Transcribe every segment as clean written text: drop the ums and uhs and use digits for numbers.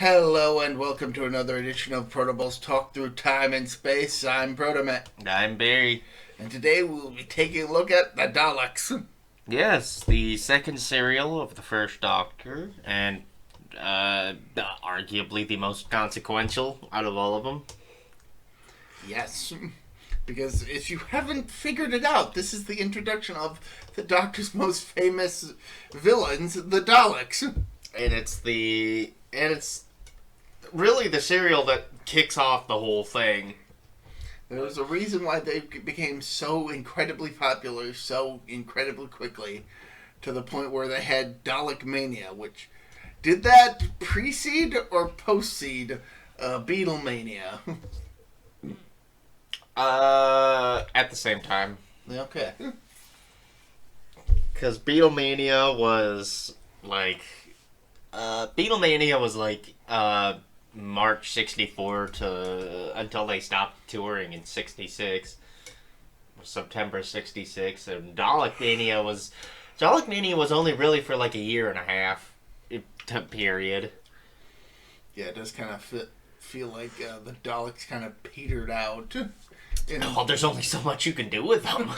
Hello and welcome to another edition of ProtoBalls Talk Through Time and Space. I'm ProtoMet. I'm Barry. And today we'll be taking a look at the Daleks. Yes, the second serial of the first Doctor, and arguably the most consequential out of all of them. Yes, because if you haven't figured it out, this is the introduction of the Doctor's most famous villains, the Daleks. And it's really the serial that kicks off the whole thing. There was a reason why they became so incredibly popular so incredibly quickly, to the point where they had Dalek Mania, which did that precede or post-seed Beatlemania? At the same time. Okay. Because Beatlemania was March 64 to until they stopped touring in 66. September 66, and Dalek Mania was only really for like a year and a half period. Yeah, it does kind of feel like the Daleks kind of petered out. Oh, there's only so much you can do with them.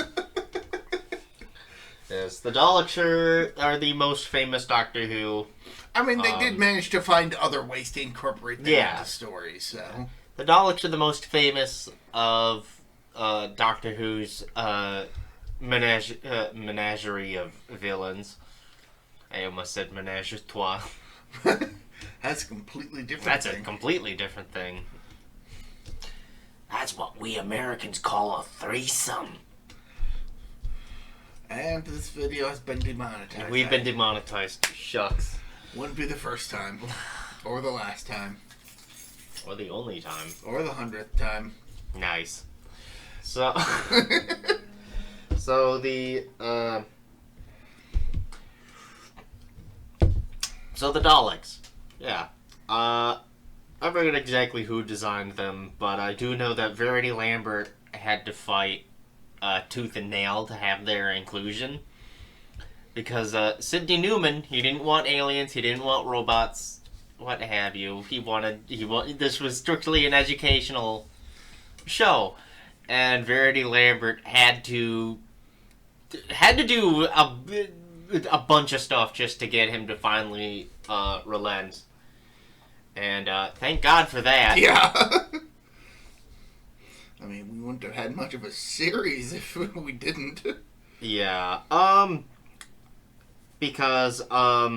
Yes, the Daleks are the most famous Doctor Who. I mean, they did manage to find other ways to incorporate them into stories, so. The Daleks are the most famous of Doctor Who's menagerie of villains. I almost said menage a trois. That's a completely different That's thing. a completely different thing. That's what we Americans call a threesome. And this video has been demonetized. We've been demonetized. Shucks. Wouldn't be the first time. Or the last time. Or the only time. Or the 100th time. Nice. So... So the Daleks. Yeah. I forget exactly who designed them, but I do know that Verity Lambert had to fight tooth and nail to have their inclusion. Because Sidney Newman, he didn't want aliens, he didn't want robots, what have you. He wanted this was strictly an educational show. And Verity Lambert had to do a bunch of stuff just to get him to finally relent. And thank God for that. Yeah. I mean, we wouldn't have had much of a series if we didn't. Yeah. Because by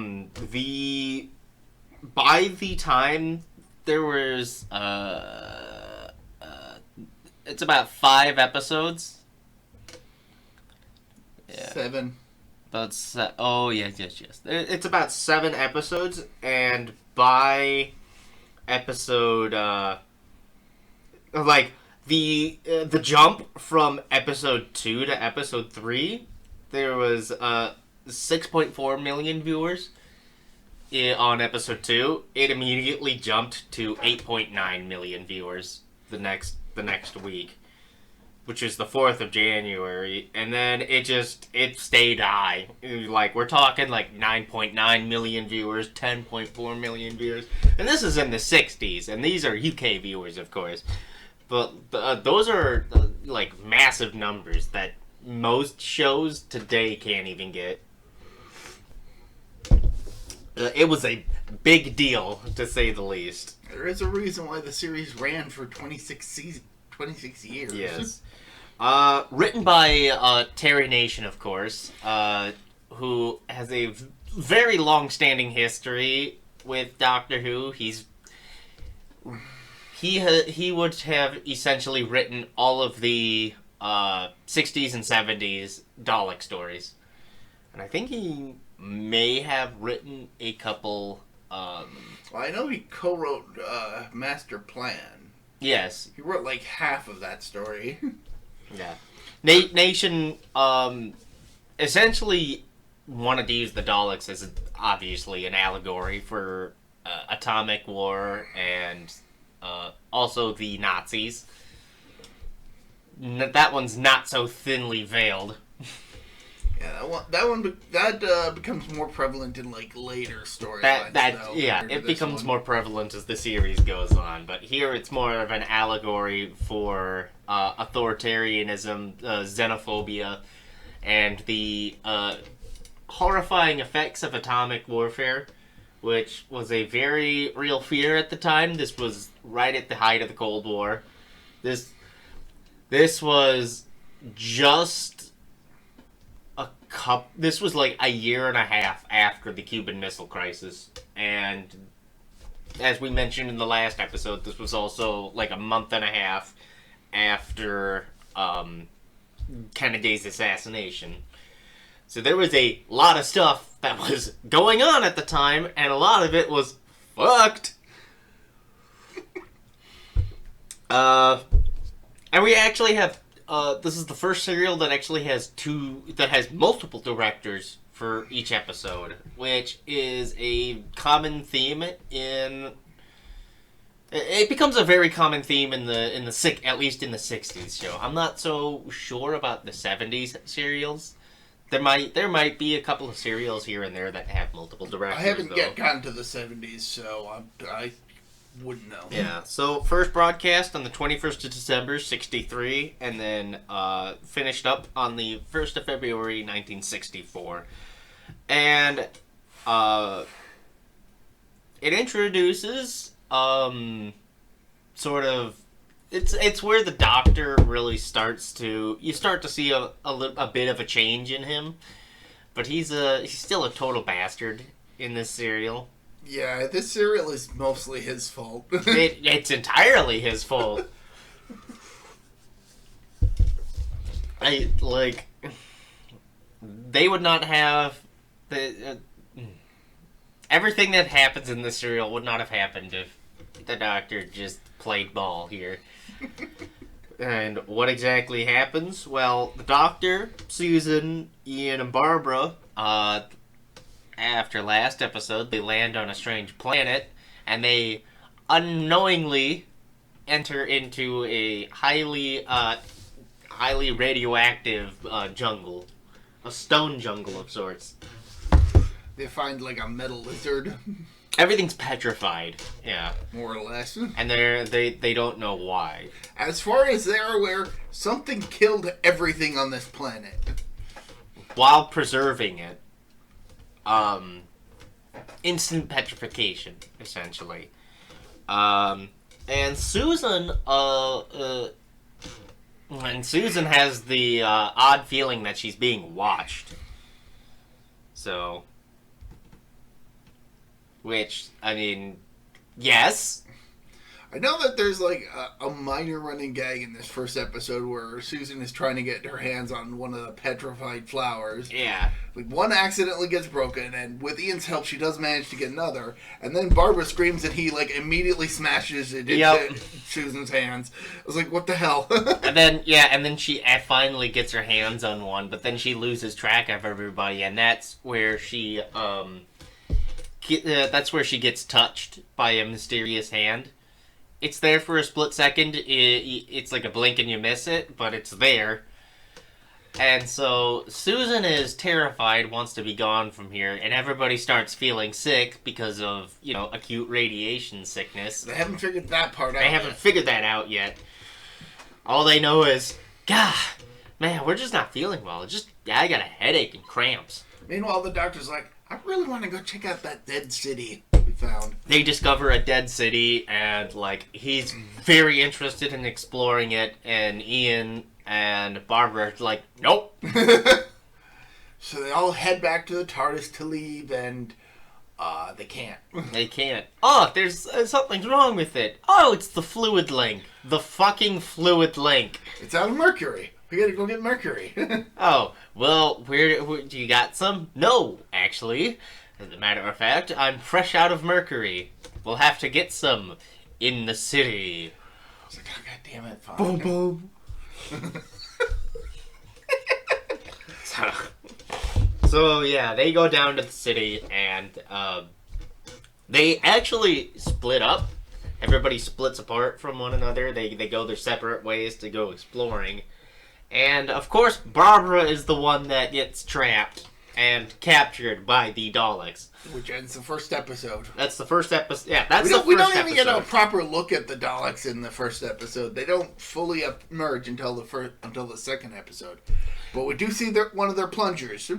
the time there was it's about 5 episodes. Yeah. 7. Yes. It's about 7 episodes, and by episode the jump from episode 2 to episode 3, there was 6.4 million viewers on episode 2. It immediately jumped to 8.9 million viewers the next week, which is the 4th of January, and then it stayed high. Like, we're talking like 9.9 million viewers, 10.4 million viewers, and this is in the 60s, and these are UK viewers, of course. But those are like massive numbers that most shows today can't even get. It was a big deal, to say the least. There is a reason why the series ran for 26 years. Yes. Written by Terry Nation, of course, who has a very long-standing history with Doctor Who. He would have essentially written all of the 60s and 70s Dalek stories. And I think he may have written a couple... Well, I know he co-wrote Master Plan. Yes. He wrote like half of that story. Yeah. Nation essentially wanted to use the Daleks as obviously an allegory for atomic war and also the Nazis. That one's not so thinly veiled. Yeah, that becomes more prevalent in like later storylines. It becomes more prevalent as the series goes on. But here it's more of an allegory for authoritarianism, xenophobia, and the horrifying effects of atomic warfare, which was a very real fear at the time. This was right at the height of the Cold War. This was just this was like a year and a half after the Cuban Missile Crisis, and as we mentioned in the last episode, this was also like a month and a half after Kennedy's assassination. So there was a lot of stuff that was going on at the time, and a lot of it was fucked. And we actually have this is the first serial that actually has multiple directors for each episode, which is a common theme in. It becomes a very common theme at least in the 60s show. I'm not so sure about the 70s serials. There might be a couple of serials here and there that have multiple directors. I haven't yet gotten to the 70s, so I wouldn't know. Yeah, so first broadcast on the 21st of December, 63, and then finished up on the 1st of February, 1964. And it introduces sort of... It's where the Doctor really starts to... You start to see a bit of a change in him, but he's still a total bastard in this serial. Yeah, this serial is mostly his fault. It's entirely his fault. They would not have everything that happens in this serial would not have happened if the Doctor just played ball here. And what exactly happens? Well, the Doctor, Susan, Ian, and Barbara, after last episode, they land on a strange planet, and they unknowingly enter into a highly radioactive jungle. A stone jungle of sorts. They find, like, a metal lizard. Everything's petrified, yeah. More or less. And they don't know why. As far as they're aware, something killed everything on this planet. While preserving it. Instant petrification, essentially. And Susan, has the odd feeling that she's being watched. So, which, I mean, yes. I know that there's like a minor running gag in this first episode where Susan is trying to get her hands on one of the petrified flowers. Yeah. Like one accidentally gets broken, and with Ian's help, she does manage to get another. And then Barbara screams, and he like immediately smashes it into Susan's hands. I was like, "What the hell?" and then she finally gets her hands on one, but then she loses track of everybody, and that's where she gets touched by a mysterious hand. It's there for a split second. It's like a blink and you miss it, but it's there. And so Susan is terrified, wants to be gone from here, and everybody starts feeling sick because of, acute radiation sickness. They haven't figured that part out. They haven't figured that out yet. All they know is, God, man, we're just not feeling well. I got a headache and cramps. Meanwhile, the Doctor's like, I really want to go check out that dead city we found. They discover a dead city, and, he's very interested in exploring it, and Ian and Barbara are like, nope. So they all head back to the TARDIS to leave, and they can't. They can't. Oh, there's something's wrong with it. Oh, it's the fluid link. The fucking fluid link. It's out of Mercury. We gotta go get Mercury. Oh, well, where do you got some? No, actually. As a matter of fact, I'm fresh out of Mercury. We'll have to get some in the city. I was like, oh, God damn it, fine. Boom, boom. So, yeah, they go down to the city, and they actually split up. Everybody splits apart from one another. They go their separate ways to go exploring. And, of course, Barbara is the one that gets trapped and captured by the Daleks. Which ends the first episode. That's the first episode. Yeah, that's the first episode. We don't even get a proper look at the Daleks in the first episode. They don't fully emerge until the second episode. But we do see one of their plungers.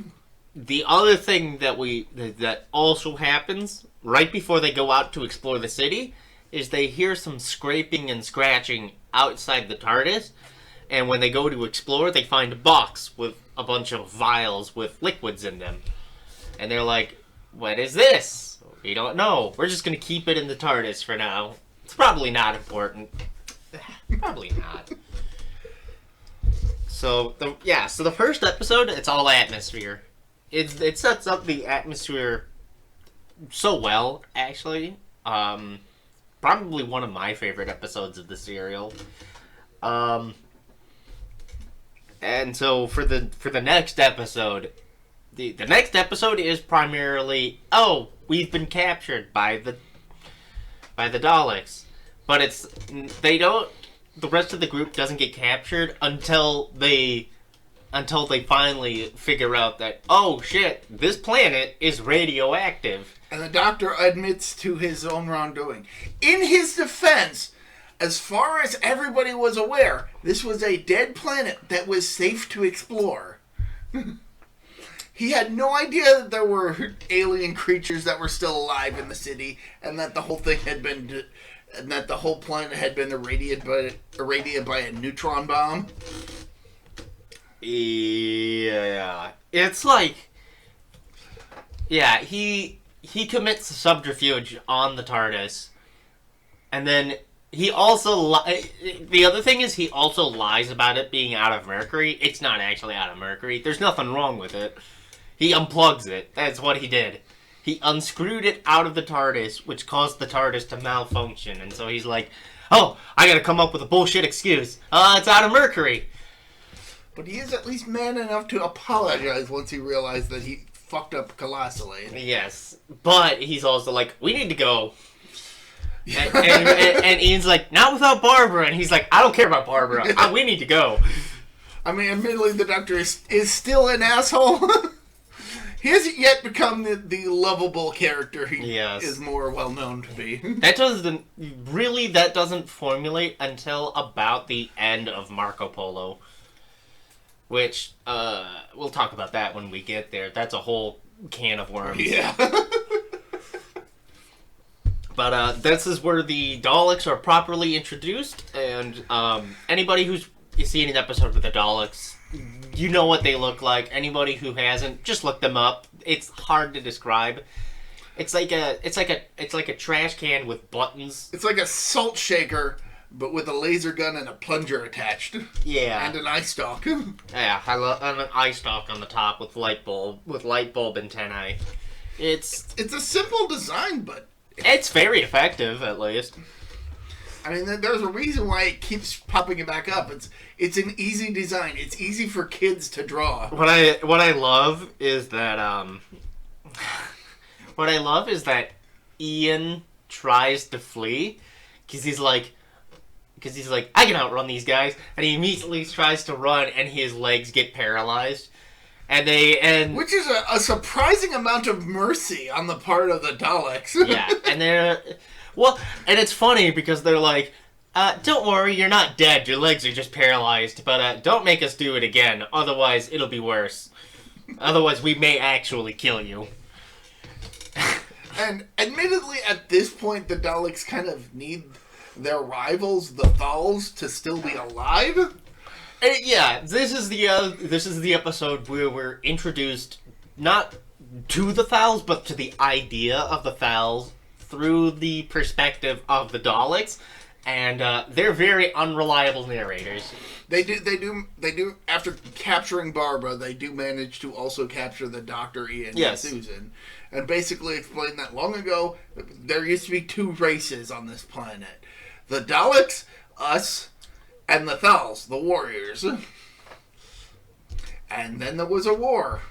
The other thing that also happens right before they go out to explore the city is they hear some scraping and scratching outside the TARDIS, and when they go to explore, they find a box with a bunch of vials with liquids in them. And they're like, what is this? We don't know. We're just going to keep it in the TARDIS for now. It's probably not important. Probably not. So the first episode, it's all atmosphere. It sets up the atmosphere so well, actually. Probably one of my favorite episodes of the serial. And so for the next episode, the next episode is primarily, we've been captured by the Daleks, but the rest of the group doesn't get captured until they finally figure out that, oh shit, this planet is radioactive. And the Doctor admits to his own wrongdoing. In his defense, as far as everybody was aware, this was a dead planet that was safe to explore. He had no idea that there were alien creatures that were still alive in the city, and that the whole thing and that the whole planet had been irradiated by a neutron bomb. Yeah, it's like, yeah, he commits subterfuge on the TARDIS, and then he also the other thing is he also lies about it being out of Mercury. It's not actually out of Mercury. There's nothing wrong with it. He unplugs it. That's what he did. He unscrewed it out of the TARDIS, which caused the TARDIS to malfunction, and so he's like, oh, I gotta come up with a bullshit excuse. It's out of Mercury. But he is at least man enough to apologize once he realized that he fucked up colossally. Yes, but he's also like, we need to go. And Ian's like, not without Barbara. And he's like, I don't care about Barbara. We need to go. I mean, admittedly, the Doctor is still an asshole. He hasn't yet become the lovable character he is more well known to be. That doesn't formulate until about the end of Marco Polo. Which, we'll talk about that when we get there. That's a whole can of worms. Yeah. But this is where the Daleks are properly introduced, and anybody who's seen an episode with the Daleks, you know what they look like. Anybody who hasn't, just look them up. It's hard to describe. It's like a trash can with buttons. It's like a salt shaker, but with a laser gun and a plunger attached. Yeah. And an eye stalk. Yeah, and an eye stalk on the top with light bulb antennae. It's a simple design, but it's very effective, at least. I mean, there's a reason why it keeps popping it back up. It's an easy design. It's easy for kids to draw. What I love is that Ian tries to flee because he's like, I can outrun these guys, and he immediately tries to run, and his legs get paralyzed, which is a surprising amount of mercy on the part of the Daleks. Yeah, and it's funny because they're like, don't worry, you're not dead, your legs are just paralyzed, but don't make us do it again, otherwise it'll be worse. Otherwise we may actually kill you. And admittedly, at this point, the Daleks kind of need their rivals, the Thals, to still be alive. Yeah, this is the episode where we're introduced not to the Thals, but to the idea of the Thals through the perspective of the Daleks, and they're very unreliable narrators. They do. After capturing Barbara, they do manage to also capture the Dr. Ian and Susan, and basically explain that long ago there used to be two races on this planet: the Daleks, us, and the Thals, the warriors. And then there was a war,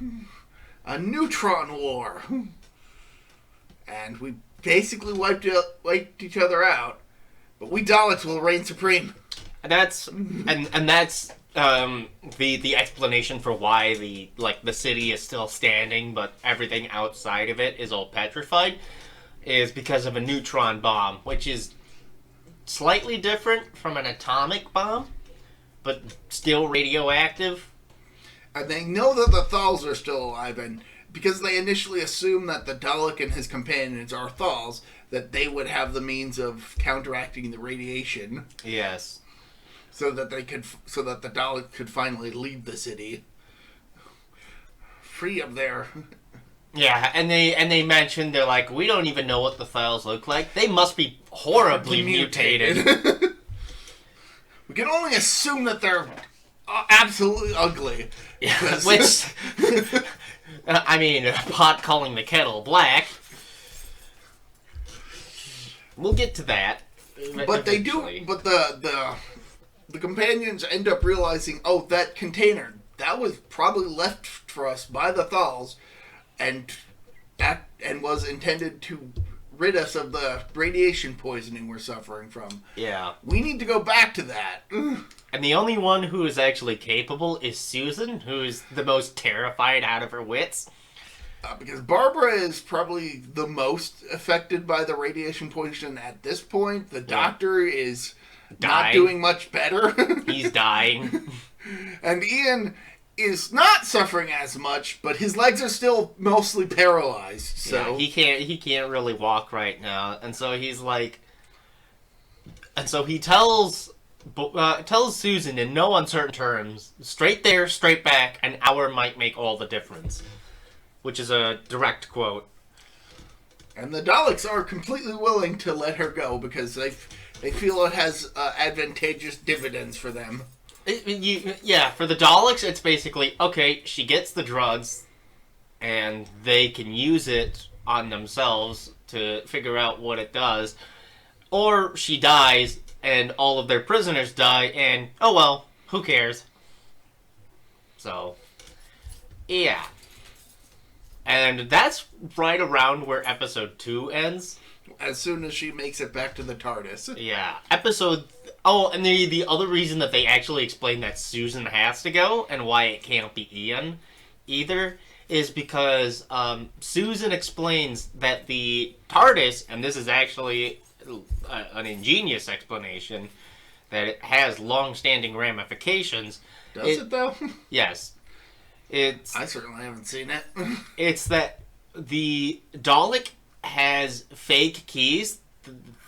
a neutron war, and we basically wiped each other out. But we Daleks will reign supreme. And that's the explanation for why the city is still standing, but everything outside of it is all petrified, is because of a neutron bomb, which is slightly different from an atomic bomb, but still radioactive. And they know that the Thals are still alive, and because they initially assume that the Dalek and his companions are Thals, that they would have the means of counteracting the radiation. Yes. So that the Dalek could finally leave the city, free of their. Yeah, and they mentioned they're like, we don't even know what the Thals look like. They must be horribly mutated. We can only assume that they're absolutely ugly. Yeah, which I mean, pot calling the kettle black. We'll get to that. But they do. But the companions end up realizing, oh, that container, that was probably left for us by the Thals, and was intended to rid us of the radiation poisoning we're suffering from. Yeah. We need to go back to that. And the only one who is actually capable is Susan, who is the most terrified out of her wits. Because Barbara is probably the most affected by the radiation poison at this point. The doctor is not doing much better. He's dying. And Ian is not suffering as much, but his legs are still mostly paralyzed. So yeah, he can't really walk right now, and so he's like, and so he tells Susan in no uncertain terms, straight there, straight back, an hour might make all the difference, which is a direct quote. And the Daleks are completely willing to let her go because they feel it has advantageous dividends for them. For the Daleks, it's basically, okay, she gets the drugs, and they can use it on themselves to figure out what it does, or she dies, and all of their prisoners die, and, oh well, who cares? So, yeah. And that's right around where episode 2 ends. As soon as she makes it back to the TARDIS. Yeah. And the other reason that they actually explain that Susan has to go, and why it can't be Ian either, is because Susan explains that the TARDIS, and this is actually an ingenious explanation, that it has long-standing ramifications. Does it though? Yes. I certainly haven't seen it. It's that the Dalek has fake keys,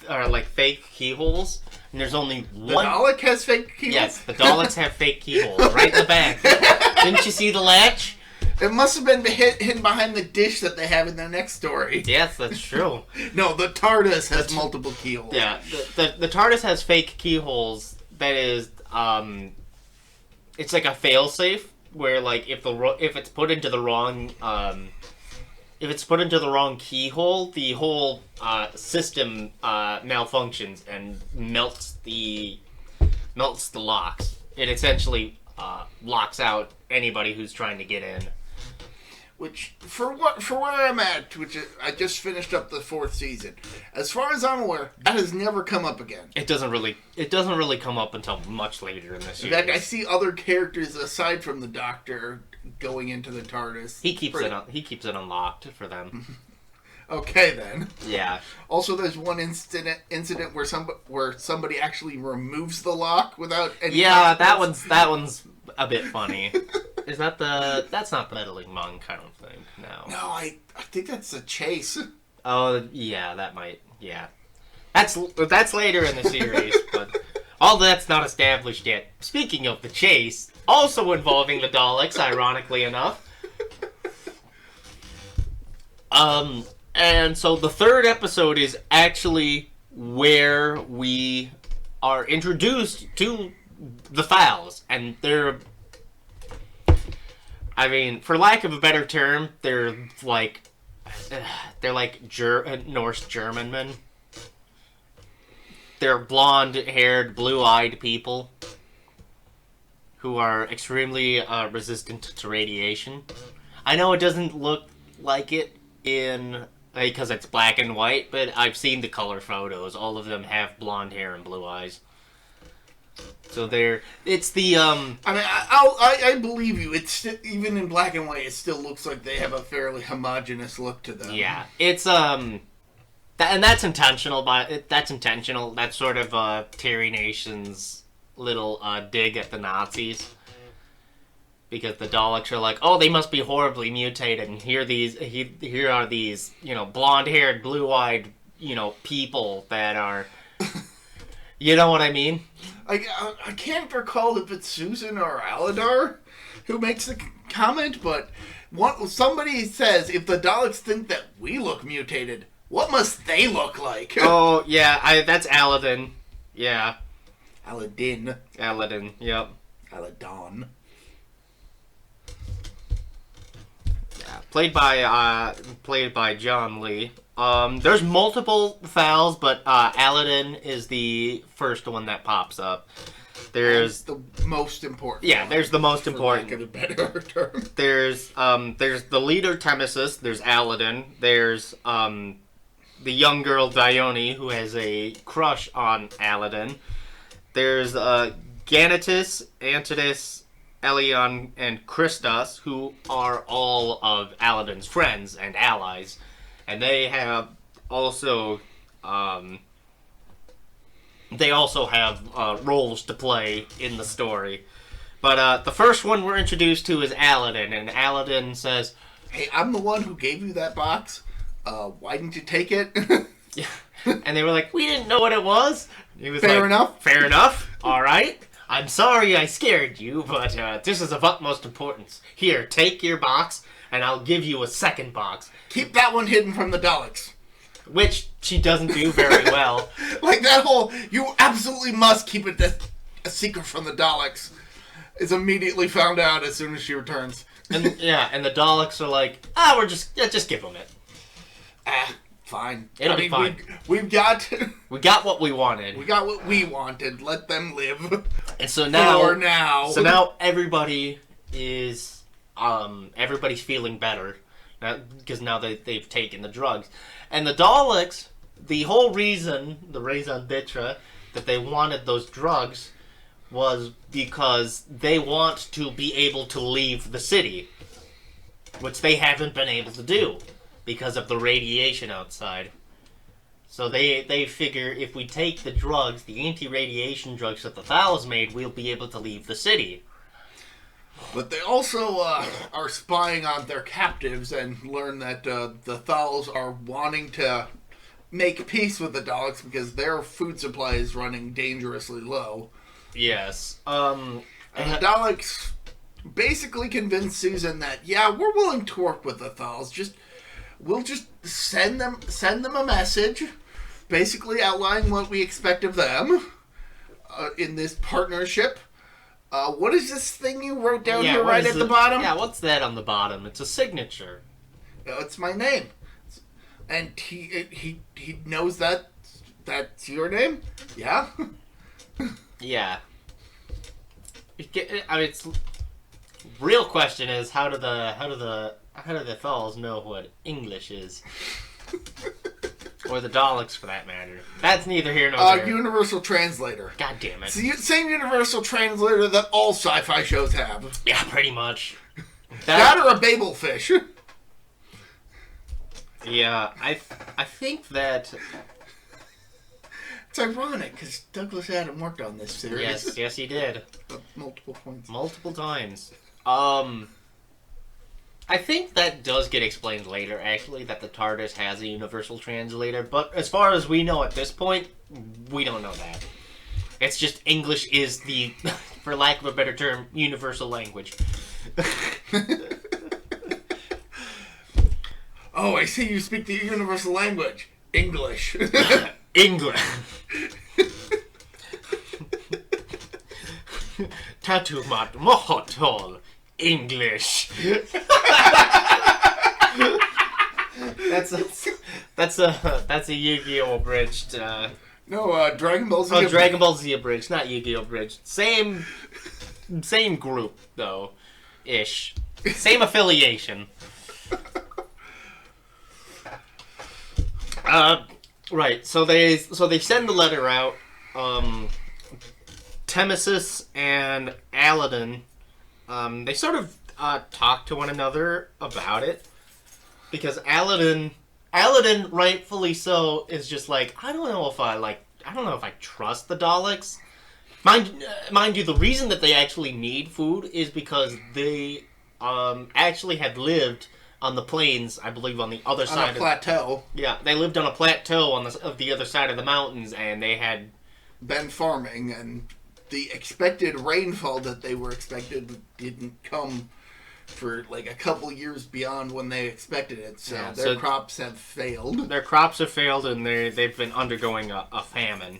or like fake keyholes, and there's only one. The Dalek has fake keyholes? Yes, the Daleks have fake keyholes right in the back. Didn't you see the latch? It must have been hidden behind the dish that they have in their next story. Yes, that's true. No, the TARDIS has multiple keyholes. Yeah, the TARDIS has fake keyholes. That is, it's like a failsafe where, like, if it's put into the wrong keyhole, the whole system malfunctions and melts the locks. It essentially locks out anybody who's trying to get in. Which, for where I'm at, I just finished up the 4th season. As far as I'm aware, that has never come up again. It doesn't really come up until much later in the series. In fact, I see other characters aside from the Doctor going into the TARDIS. He keeps it unlocked for them. Okay then. Yeah. Also, there's one incident where somebody actually removes the lock without any. Yeah, that one's a bit funny. That's not the meddling monk, I don't think. No. No, I think that's a chase. Oh yeah, that might. Yeah. That's later in the series, but all that's not established yet. Speaking of the chase, also involving the Daleks, ironically enough. And so the 3rd episode is actually where we are introduced to the Thals, and they're, I mean, for lack of a better term, they're like Norse German men. They're blonde-haired, blue-eyed people who are extremely resistant to radiation. I know it doesn't look like it because it's black and white, but I've seen the color photos. All of them have blonde hair and blue eyes. So it's the I mean, I believe you. It's even in black and white, it still looks like they have a fairly homogeneous look to them. yeah, it's and that's intentional. That's intentional. That's sort of Terry Nation's little dig at the Nazis. Because the Daleks are like, oh, they must be horribly mutated, and here are these, blonde-haired, blue-eyed, people that are, you know what I mean? I can't recall if it's Susan or Aladar who makes the comment, but somebody says, if the Daleks think that we look mutated, what must they look like? Oh, yeah, that's Aladdin. Yeah. Aladdin. Yep. Aladon. Played by John Lee. There's multiple Thals, but Aladdin is the first one that pops up. There's the most important. Yeah, there's the most important. For lack of a better term. There's the leader Temesis. There's Aladdin. There's the young girl Dione, who has a crush on Aladdin. There's Ganatus, Antidus, Elion, and Christos, who are all of Aladdin's friends and allies, and they also have roles to play in the story. But the first one we're introduced to is Aladdin, and Aladdin says, "Hey, I'm the one who gave you that box. Why didn't you take it?" And they were like, "We didn't know what it was." And he was Fair enough. Fair enough. All right. I'm sorry I scared you, but this is of utmost importance. Here, take your box, and I'll give you a second box. Keep that one hidden from the Daleks. Which she doesn't do very well. Like that whole, you absolutely must keep it a secret from the Daleks, is immediately found out as soon as she returns. And the Daleks are like, we're just give them it. Fine. It'll be fine. We've got... We got what we wanted. We got what we wanted. Let them live. And so now... For now. So now everybody is... everybody's feeling better. Because now they've taken the drugs. And the Daleks, the whole reason, the raison d'etre, that they wanted those drugs was because they want to be able to leave the city. Which they haven't been able to do. Because of the radiation outside. So they figure if we take the drugs, the anti-radiation drugs that the Thals made, we'll be able to leave the city. But they also are spying on their captives and learn that the Thals are wanting to make peace with the Daleks because their food supply is running dangerously low. Yes. And the Daleks basically convince Susan that, yeah, we're willing to work with the Thals, we'll just send them a message, basically outlining what we expect of them in this partnership. What is this thing you wrote down here right at the bottom? Yeah, what's that on the bottom? It's a signature. It's my name, and he knows that's your name. Yeah. Yeah. I mean, it's real question is how do the Thals know what English is? Or the Daleks, for that matter. That's neither here nor there. Universal Translator. God damn it. It's the same Universal Translator that all sci-fi shows have. Yeah, pretty much. That or a Babel fish. Yeah, I think that... It's ironic, because Douglas Adam worked on this series. Yes, he did. At multiple points. Multiple times. I think that does get explained later, actually, that the TARDIS has a universal translator, but as far as we know at this point, we don't know that. It's just English is the, for lack of a better term, universal language. Oh, I see you speak the universal language. English. English. Tattoo mat mohotol. English. That's a Yu-Gi-Oh abridged. No, Dragon Ball Z. Oh, Dragon Ball Z abridged, not Yu-Gi-Oh abridged. Same group though, ish. Same affiliation. Right. So they send the letter out. Temesis and Aladdin, they sort of talk to one another about it, because Aladdin, rightfully so, is just like, I don't know if I trust the Daleks. Mind you, the reason that they actually need food is because they actually had lived on the plains, I believe, on the other side of the plateau. Yeah, they lived on a plateau of the other side of the mountains, and they had been farming, and the expected rainfall that they were expected didn't come for like a couple years beyond when they expected it. So yeah, their crops have failed. Their crops have failed, and they've been undergoing a famine.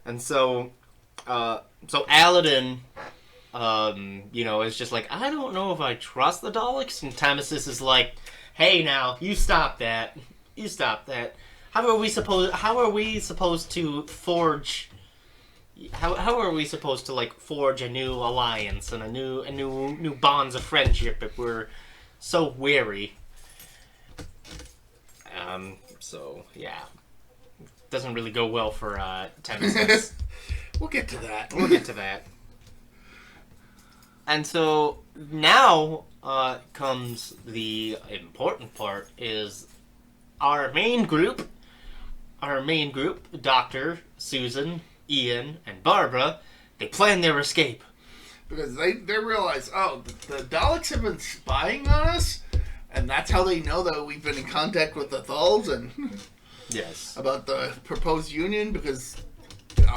And so Aladdin, is just like, I don't know if I trust the Daleks. And Temesis is like, hey, now you stop that. How are we supposed to forge? How are we supposed to forge a new alliance and a new bonds of friendship if we're so wary? So yeah, doesn't really go well for Temesis. We'll get to that. And so now comes the important part: is our main group, Doctor, Susan, Ian, and Barbara, they plan their escape. Because they realize, the Daleks have been spying on us, and that's how they know that we've been in contact with the Thals and yes, about the proposed union, because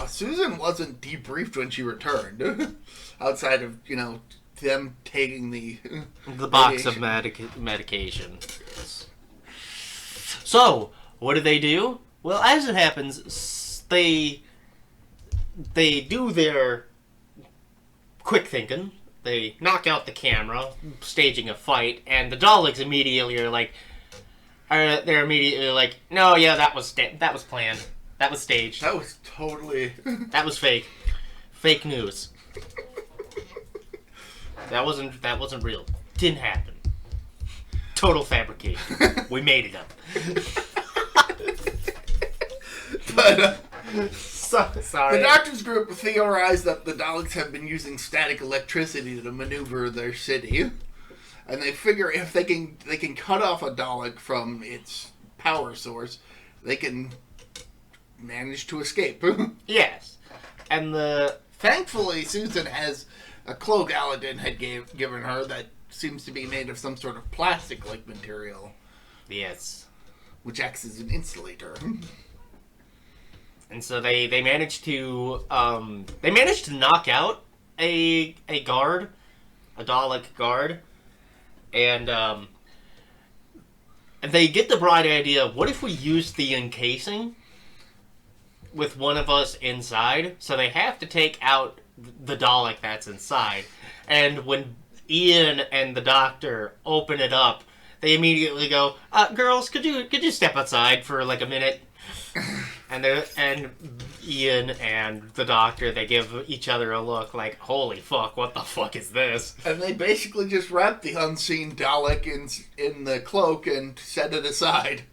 Susan wasn't debriefed when she returned, outside of, them taking the box of medication. So, what do? Well, as it happens, they do their quick thinking. They knock out the camera, staging a fight, and the Daleks immediately are like, no, yeah, that was planned. That was staged. That was totally... that was fake. Fake news. That wasn't real. Didn't happen. Total fabrication. We made it up. But, sorry. The Doctor's group theorized that the Daleks have been using static electricity to maneuver their city. And they figure if they can cut off a Dalek from its power source, they can manage to escape. Yes. And thankfully, Susan has a cloak Aladdin had given her that seems to be made of some sort of plastic-like material. Yes. Which acts as an insulator. And so they managed to knock out a guard, a Dalek guard, and they get the bright idea, what if we use the encasing with one of us inside? So they have to take out the Dalek that's inside. And when Ian and the Doctor open it up, they immediately go, girls, could you step outside for like a minute? And Ian and the Doctor, they give each other a look like, holy fuck, what the fuck is this? And they basically just wrap the unseen Dalek in the cloak and set it aside.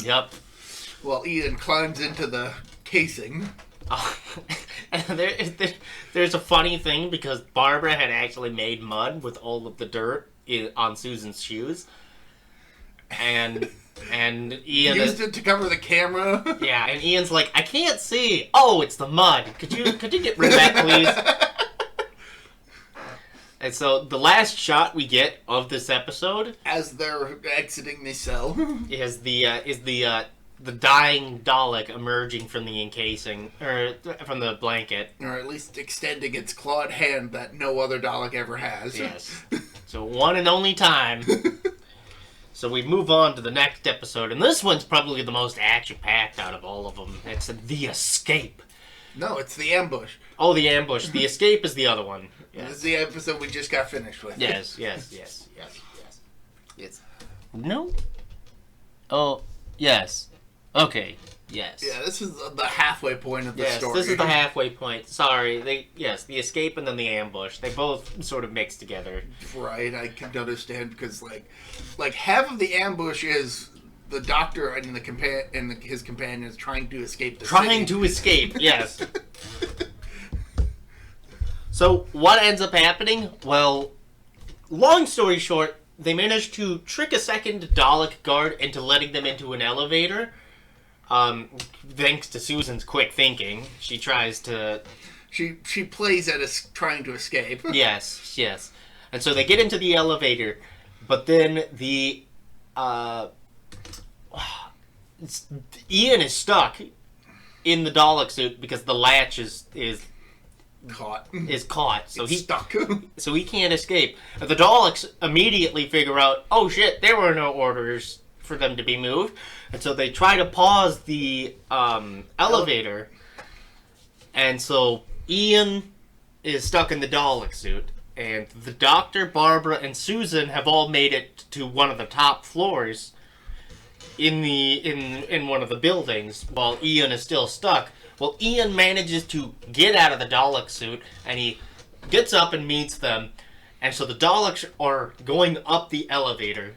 Yep. While Ian climbs into the casing. And there's a funny thing, because Barbara had actually made mud with all of the dirt on Susan's shoes. And Ian used it to cover the camera. Yeah, and Ian's like, I can't see. Oh, it's the mud. Could you get rid of that, please? And so the last shot we get of this episode, as they're exiting the cell, is the dying Dalek emerging from the encasing, or from the blanket, or at least extending its clawed hand that no other Dalek ever has. Yes. So one and only time. So we move on to the next episode, and this one's probably the most action-packed out of all of them. It's The Escape. No, it's The Ambush. Oh, The Ambush. The Escape is the other one. Yes. This is the episode we just got finished with. Yes. No? Oh, yes. Okay, yes. Yeah, this is the halfway point of the story. This is the halfway point. Sorry. The Escape and then The Ambush. They both sort of mix together. Right, I can understand, because like half of The Ambush is the Doctor and his companions trying to escape the city. To escape, yes. So what ends up happening? Well, long story short, they manage to trick a second Dalek guard into letting them into an elevator. Thanks to Susan's quick thinking, she tries to... She plays at trying to escape. Yes. And so they get into the elevator, but then the... Ian is stuck in the Dalek suit because the latch is caught. So he's stuck. So he can't escape. The Daleks immediately figure out, oh shit, there were no orders for them to be moved. And so they try to pause the elevator. And so Ian is stuck in the Dalek suit. And the Doctor, Barbara, and Susan have all made it to one of the top floors in one of the buildings while Ian is still stuck. Well, Ian manages to get out of the Dalek suit, and he gets up and meets them. And so the Daleks are going up the elevator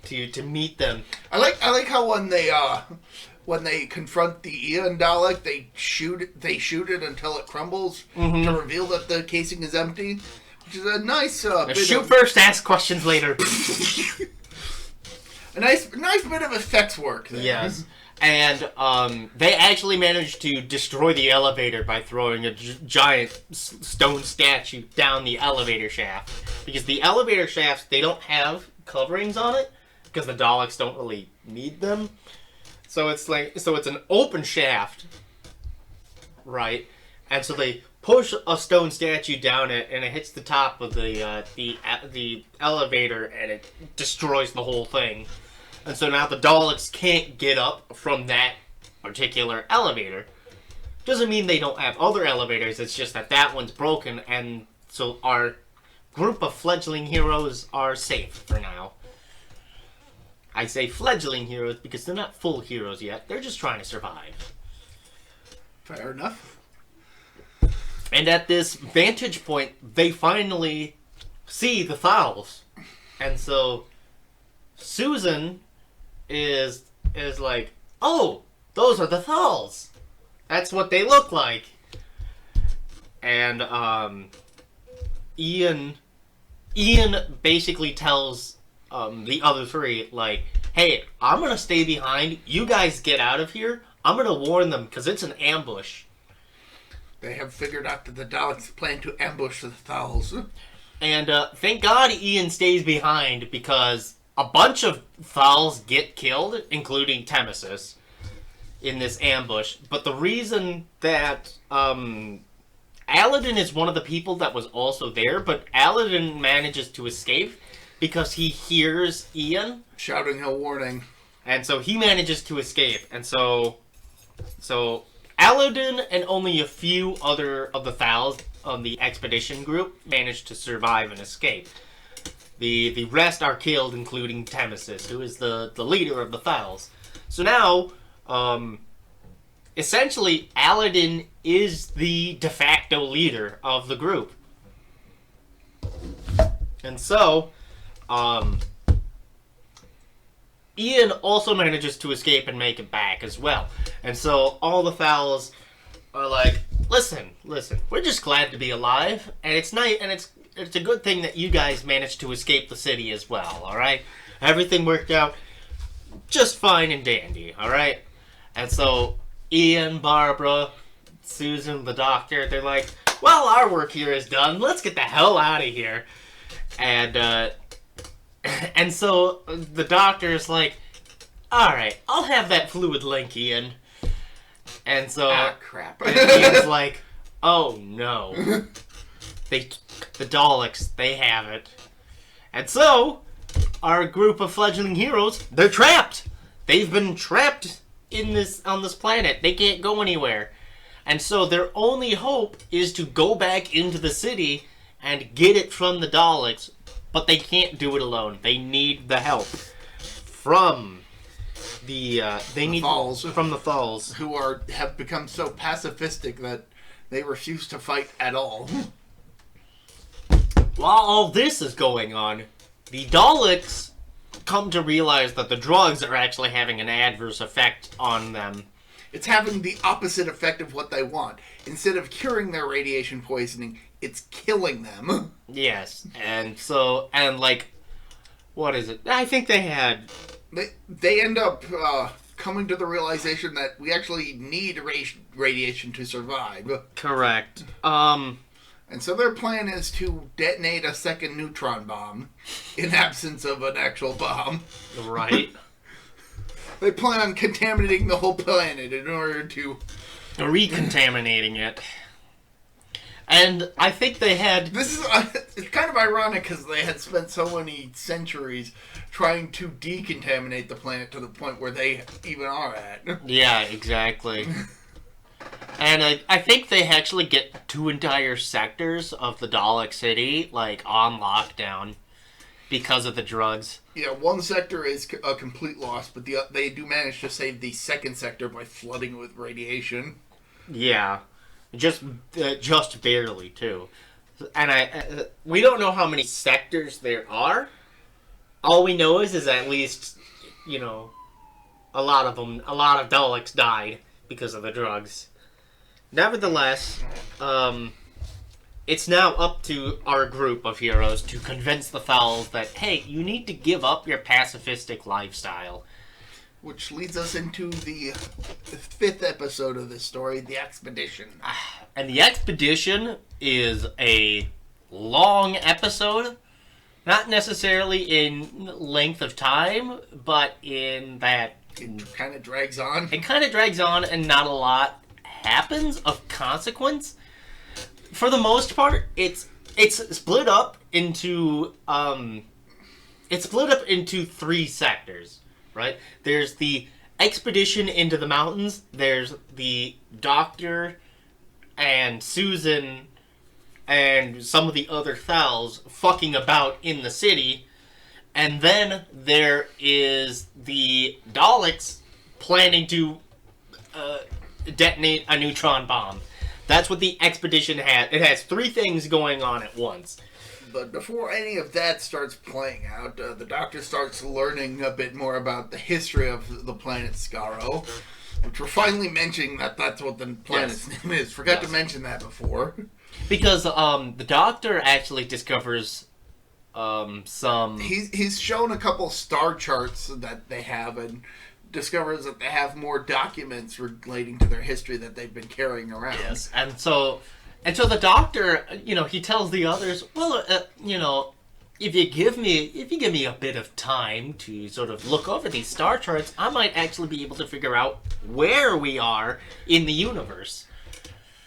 to meet them. I like how when they confront the Ian Dalek, they shoot it until it crumbles to reveal that the casing is empty, which is a nice shoot first, ask questions later. A nice bit of effects work there. Yes. And they actually managed to destroy the elevator by throwing a giant stone statue down the elevator shaft. Because the elevator shafts, they don't have coverings on it, because the Daleks don't really need them. So it's an open shaft, right? And so they push a stone statue down it, and it hits the top of the elevator, and it destroys the whole thing. And so now the Daleks can't get up from that particular elevator. Doesn't mean they don't have other elevators, it's just that one's broken, and so our group of fledgling heroes are safe for now. I say fledgling heroes because they're not full heroes yet, they're just trying to survive. Fair enough. And at this vantage point, they finally see the Thals. And so Susan is like, oh, those are the Thals. That's what they look like. And Ian basically tells the other three, like, hey, I'm gonna stay behind. You guys get out of here. I'm gonna warn them because it's an ambush. They have figured out that the Daleks plan to ambush the Thals. And thank God Ian stays behind because a bunch of Thals get killed, including Temesis, in this ambush. But the reason that Aladin is one of the people that was also there, but Aladin manages to escape because he hears Ian shouting a warning. And so he manages to escape. And so Aladin and only a few other of the Thals on the expedition group managed to survive and escape. The rest are killed, including Temesis, who is the leader of the Thals. So now, essentially, Aladin is the de facto leader of the group. And so, Ian also manages to escape and make it back as well. And so all the Thals are like, listen, we're just glad to be alive, and it's nice, and it's a good thing that you guys managed to escape the city as well, alright? Everything worked out just fine and dandy, alright? And so Ian, Barbara, Susan, the Doctor, they're like, well, our work here is done, let's get the hell out of here. And so the Doctor is like, alright, I'll have that fluid link, Ian. And so crap. Ian's like, oh no. The Daleks, they have it. And so, our group of fledgling heroes, they're trapped. They've been trapped on this planet. They can't go anywhere. And so their only hope is to go back into the city and get it from the Daleks, but they can't do it alone. They need the help from the Thals, who have become so pacifistic that they refuse to fight at all. While all this is going on, the Daleks come to realize that the drugs are actually having an adverse effect on them. It's having the opposite effect of what they want. Instead of curing their radiation poisoning, it's killing them. Yes, and like, what is it? I think they had. They end up coming to the realization that we actually need radiation to survive. Correct. And so their plan is to detonate a second neutron bomb in absence of an actual bomb. Right. They plan on contaminating the whole planet in order to... recontaminating it. And I think they had... This is... it's kind of ironic because they had spent so many centuries trying to decontaminate the planet to the point where they even are at. Yeah, exactly. And I think they actually get 2 entire sectors of the Dalek city, like, on lockdown because of the drugs. Yeah, one sector is a complete loss, but they do manage to save the second sector by flooding with radiation. Yeah, just barely, too. And we don't know how many sectors there are. All we know is at least, a lot of Daleks died because of the drugs. Nevertheless, it's now up to our group of heroes to convince the Thals that, hey, you need to give up your pacifistic lifestyle. Which leads us into the 5th episode of this story, The Expedition. And The Expedition is a long episode, not necessarily in length of time, but in that... It kind of drags on. It kind of drags on, and not a lot happens of consequence. For the most part, it's split up into 3 sectors, right? There's the expedition into the mountains. There's the Doctor and Susan and some of the other Thals fucking about in the city, and then there is the Daleks planning to detonate a neutron bomb. That's what the expedition has. It has 3 things going on at once. But before any of that starts playing out, the Doctor starts learning a bit more about the history of the planet Skaro, which we're finally mentioning that's what the planet's name is. Forgot to mention that before. Because the Doctor actually discovers some... He's shown a couple star charts that they have, and discovers that they have more documents relating to their history that they've been carrying around. Yes, and so the Doctor, he tells the others, well, if you give me a bit of time to sort of look over these star charts, I might actually be able to figure out where we are in the universe.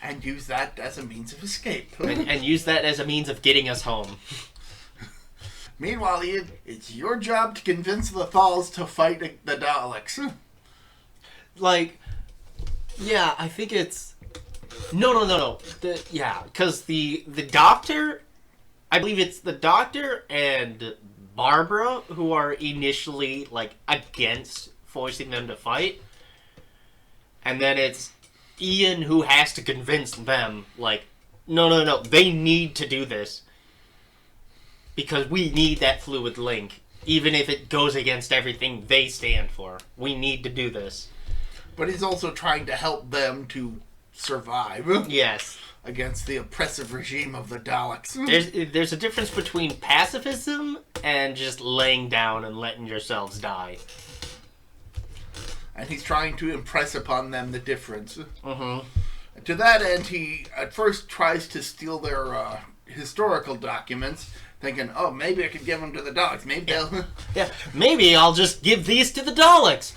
And use that as a means of escape. and use that as a means of getting us home. Meanwhile, Ian, it's your job to convince the Thals to fight the Daleks. I think it's... No. Because the Doctor... I believe it's the Doctor and Barbara who are initially, against forcing them to fight. And then it's Ian who has to convince them, no, they need to do this. Because we need that fluid link, even if it goes against everything they stand for. We need to do this. But he's also trying to help them to survive. Yes. Against the oppressive regime of the Daleks. There's a difference between pacifism and just laying down and letting yourselves die. And he's trying to impress upon them the difference. Mm-hmm. To that end, he at first tries to steal their historical documents, thinking, oh, maybe I could give them to the Daleks. Maybe they'll... Yeah, maybe I'll just give these to the Daleks.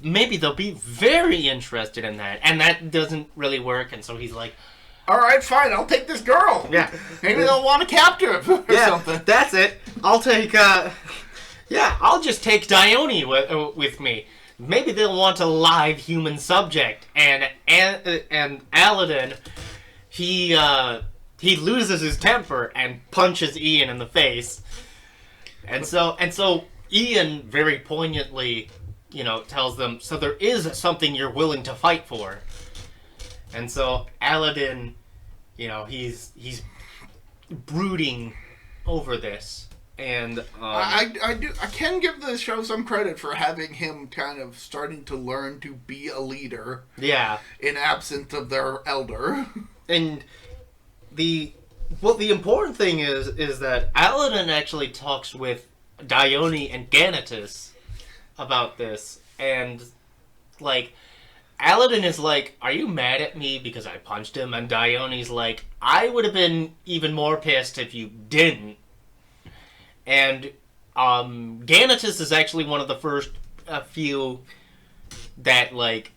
Maybe they'll be very interested in that. And that doesn't really work, and so he's like... All right, fine, I'll take this girl. Yeah. Maybe they'll want a captive or something. That's it. I'll take, I'll just take Dione with me. Maybe they'll want a live human subject. And Aladdin, he loses his temper and punches Ian in the face. And so Ian very poignantly, tells them, so there is something you're willing to fight for. And so Aladdin, he's brooding over this. And I can give the show some credit for having him kind of starting to learn to be a leader. Yeah. In absence of their elder. And Well, the important thing is that Aladdin actually talks with Dione and Ganatus about this, and like Aladdin is like, "Are you mad at me because I punched him?" And Dione's like, "I would have been even more pissed if you didn't." And Ganatus is actually one of the first few that like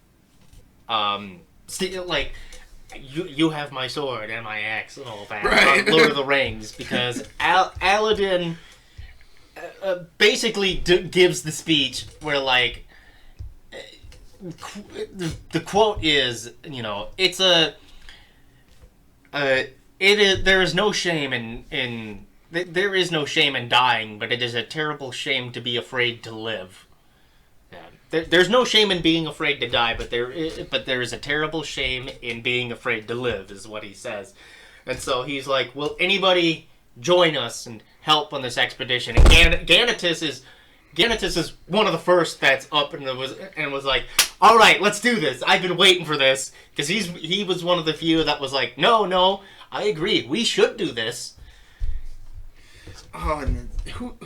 you have my sword and my axe and all that Right. on Lord of the Rings, because Aladdin basically gives the speech where like the quote is, it's there is no shame in there is no shame in dying, but it is a terrible shame to be afraid to live. Yeah. There's no shame in being afraid to die, but there is a terrible shame in being afraid to live, is what he says. And so he's like, will anybody join us and help on this expedition? And Ganatus is one of the first that's up and was like, all right, let's do this. I've been waiting for this, because he was one of the few that was like, no, I agree, we should do this. Oh, and who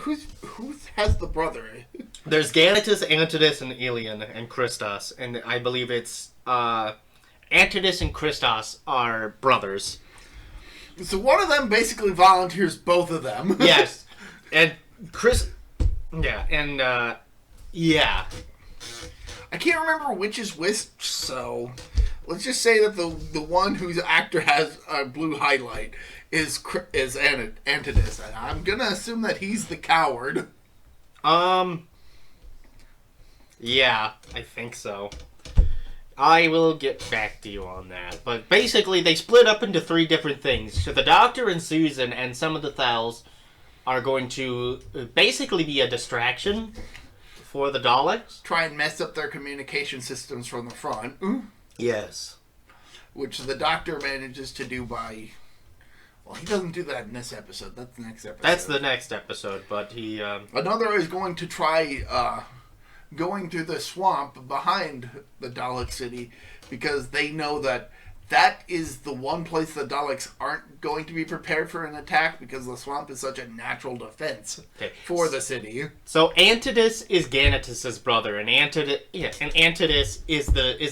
has the brother? There's Ganatus, Antidus, and Elian, and Christos, and I believe it's Antidus and Christos are brothers. So one of them basically volunteers both of them. Yes, and yeah, and yeah. I can't remember which is which, so let's just say that the one whose actor has a blue highlight is Antidus, and I'm gonna assume that he's the coward. Yeah, I think so. I will get back to you on that. But basically, they split up into 3 different things. So the Doctor and Susan and some of the Thals are going to basically be a distraction for the Daleks. Try and mess up their communication systems from the front. Yes. Which the Doctor manages to do by... Well, he doesn't do that in this episode. That's the next episode. That's the next episode, but he... Another is going to try going through the swamp behind the Dalek city, because they know that is the one place the Daleks aren't going to be prepared for an attack, because the swamp is such a natural defense for the city. So Antidus is Ganatus's brother, and Antidus is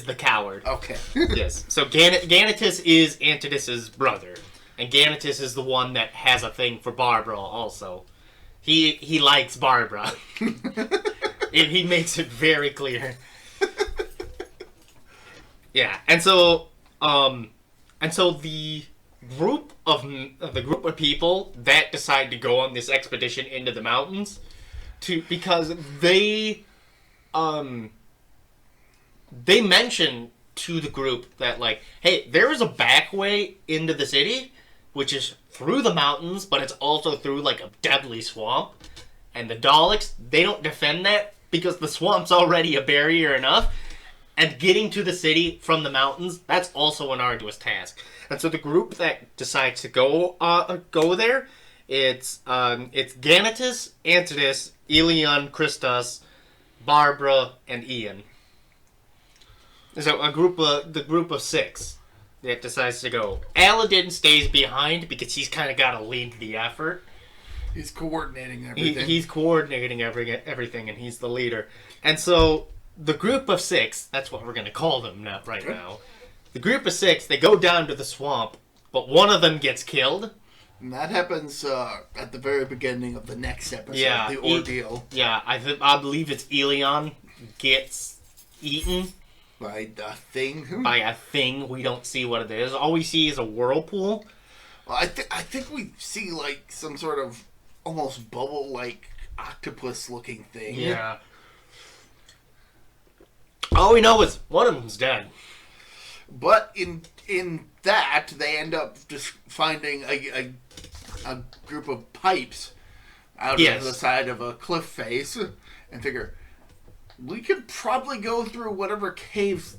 the coward. Okay. Yes. So Ganatus is Antidus's brother, and Ganatus is the one that has a thing for Barbara also. He likes Barbara. He makes it very clear. Yeah, and so the group of people that decide to go on this expedition into the mountains, because they mention to the group that, like, hey, there is a back way into the city, which is through the mountains, but it's also through like a deadly swamp. And the Daleks, they don't defend that because the swamp's already a barrier enough. And getting to the city from the mountains, that's also an arduous task. And so the group that decides to go there, it's Ganatus, Antidus, Elian, Christos, Barbara, and Ian. So the group of 6 that decides to go. Aladdin stays behind because he's kind of got to lead the effort. He's coordinating everything. He's coordinating everything, and he's the leader. And so the group of 6, that's what we're going to call them now. The group of 6, they go down to the swamp, but one of them gets killed. And that happens at the very beginning of the next episode, the ordeal. I believe it's Elian gets eaten. By the thing? By a thing. We don't see what it is. All we see is a whirlpool. Well, I think we see like some sort of almost bubble-like octopus-looking thing. Yeah. All we know is one of them's dead. But in that, they end up just finding a group of pipes out of the side of a cliff face, and figure, we could probably go through whatever caves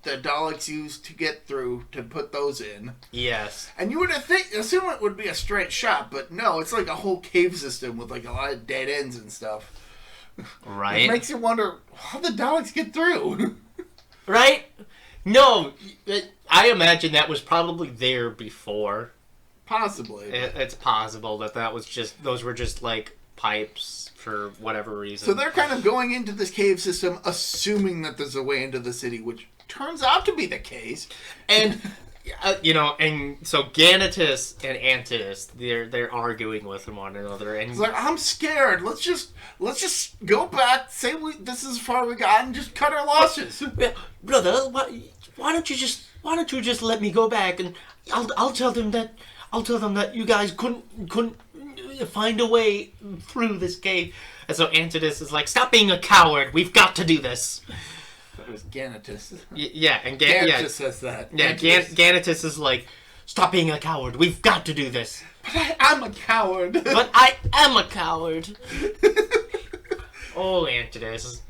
the Daleks used to get through to put those in. Yes. And you would assume it would be a straight shot, but no, it's like a whole cave system with like a lot of dead ends and stuff. Right. It makes you wonder how the Daleks get through. Right? No, I imagine that was probably there before. Possibly. It's possible that was just those were just like pipes for whatever reason. So they're kind of going into this cave system, assuming that there's a way into the city, which turns out to be the case. And and so Ganatus and Antidus, they're arguing with one another, and it's like, I'm scared. Let's just go back, say this is as far we got, and just cut our losses. Brother, why don't you just let me go back, and I'll tell them that you guys couldn't find a way through this cave. And so Antidus is like, stop being a coward. We've got to do this. It was Ganatus. Yeah, and Ganatus says that. Yeah, Ganatus is like, stop being a coward. We've got to do this. But I'm a coward. But I am a coward. Oh, Antidus.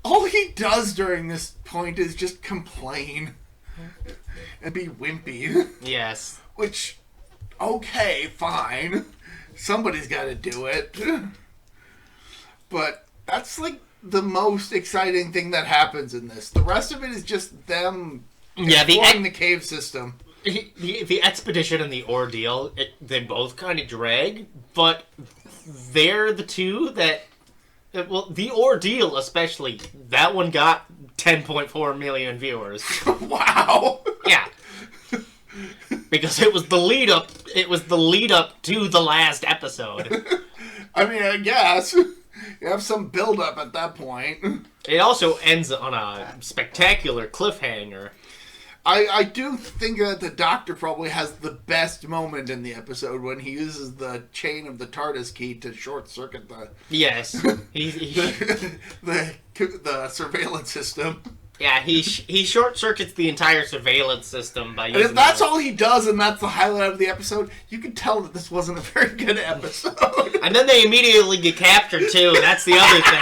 All he does during this point is just complain and be wimpy. Yes. Which, okay, fine. Somebody's got to do it. But that's like the most exciting thing that happens in this. The rest of it is just them exploring the cave system. The expedition and the ordeal, they both kind of drag, but they're the two that... Well, the ordeal especially, that one got 10.4 million viewers. Wow! Yeah. Because it was the lead up to the last episode. I mean, I guess. You have some build up at that point. It also ends on a spectacular cliffhanger. I do think that the Doctor probably has the best moment in the episode when he uses the chain of the TARDIS key to short circuit the... Yes. the surveillance system. Yeah, he short circuits the entire surveillance system by using... And if that's all he does and that's the highlight of the episode, you can tell that this wasn't a very good episode. And then they immediately get captured too, that's the other thing.